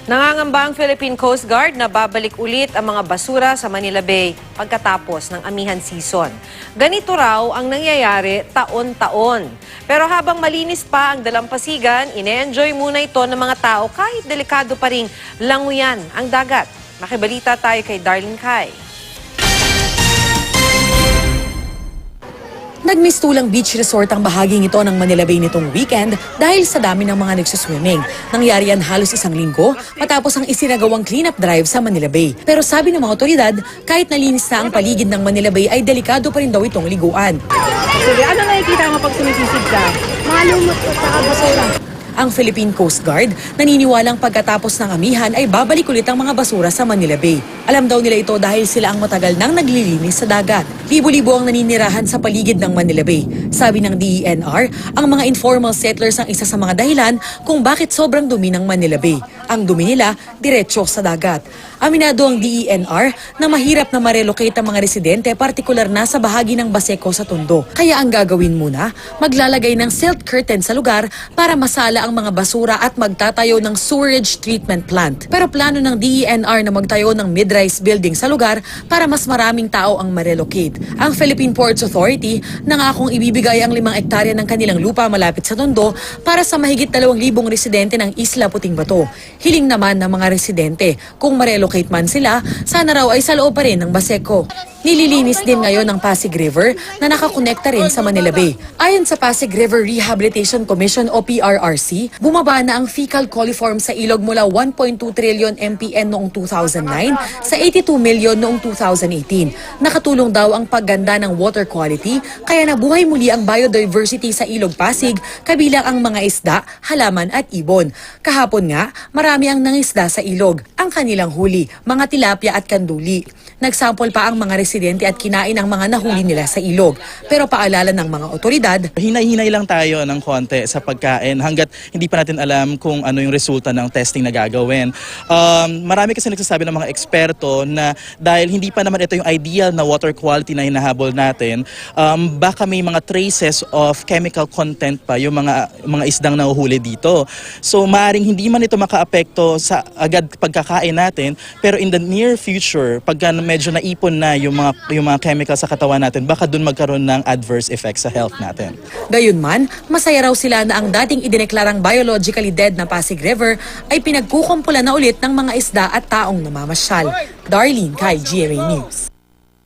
Nangangamba ang Philippine Coast Guard na babalik ulit ang mga basura sa Manila Bay pagkatapos ng amihan season. Ganito raw ang nangyayari taon-taon. Pero habang malinis pa ang dalampasigan, ine-enjoy muna ito ng mga tao kahit delikado pa ring languyan ang dagat. Makibalita tayo kay Darlene Kai. Nagmistulang beach resort ang bahaging ito ng Manila Bay nitong weekend dahil sa dami ng mga nagsuswimming. Nangyari yan halos isang linggo matapos ang isinagawang cleanup drive sa Manila Bay. Pero sabi ng mga otoridad, kahit nalinis na ang paligid ng Manila Bay ay delikado pa rin daw itong liguan. Sige, ano nakikita mo pag sumisisid ka? Mga lumot at saka basura. Ang Philippine Coast Guard naniniwalang pagkatapos ng amihan ay babalik ulit ang mga basura sa Manila Bay. Alam daw nila ito dahil sila ang matagal nang naglilinis sa dagat. Libo-libo ang naninirahan sa paligid ng Manila Bay. Sabi ng DENR, ang mga informal settlers ang isa sa mga dahilan kung bakit sobrang dumi ng Manila Bay. Ang dumi nila, diretso sa dagat. Aminado ang DENR na mahirap na ma-relocate ang mga residente, partikular na sa bahagi ng Baseco sa Tondo. Kaya ang gagawin muna, maglalagay ng silt curtain sa lugar para masala ang mga basura at magtatayo ng sewerage treatment plant. Pero plano ng DENR na magtayo ng mid-rise building sa lugar para mas maraming tao ang ma-relocate. Ang Philippine Ports Authority nangakong ibibigay ang 5 hektarya ng kanilang lupa malapit sa Tondo para sa mahigit 2,000 residente ng Isla Puting Bato. Hiling naman ng mga residente, kung ma-relocate man sila, sana raw ay sa loob pa rin ng Baseco. Nililinis din ngayon ng Pasig River na nakakonekta rin sa Manila Bay. Ayon sa Pasig River Rehabilitation Commission o PRRC, bumaba na ang fecal coliform sa ilog mula 1.2 trillion MPN noong 2009 sa 82 million noong 2018. Nakatulong daw ang pagganda ng water quality kaya nabuhay muli ang biodiversity sa ilog Pasig kabilang ang mga isda, halaman at ibon. Kahapon nga, marami ang nangisda sa ilog. Ang kanilang huli, mga tilapia at kanduli. Nagsample pa ang mga residente at kinain ang mga nahuli nila sa ilog. Pero paalala ng mga otoridad, hinay-hinay lang tayo ng konti sa pagkain hanggat hindi pa natin alam kung ano yung resulta ng testing na gagawin. Marami kasi nagsasabi ng mga eksperto na dahil hindi pa naman ito yung ideal na water quality na hinahabol natin, baka may mga traces of chemical content pa yung mga isdang nahuhuli dito. So maaaring hindi man ito makaapekto sa agad pagkakain natin, pero in the near future, pagka medyo naipon na yung mga chemicals sa katawan natin, baka dun magkaroon ng adverse effects sa health natin. Gayunman, masaya raw sila na ang dating idineklarang biologically dead na Pasig River ay pinagkukumpulan na ulit ng mga isda at taong namamasyal. Darlene Kai, GMA News.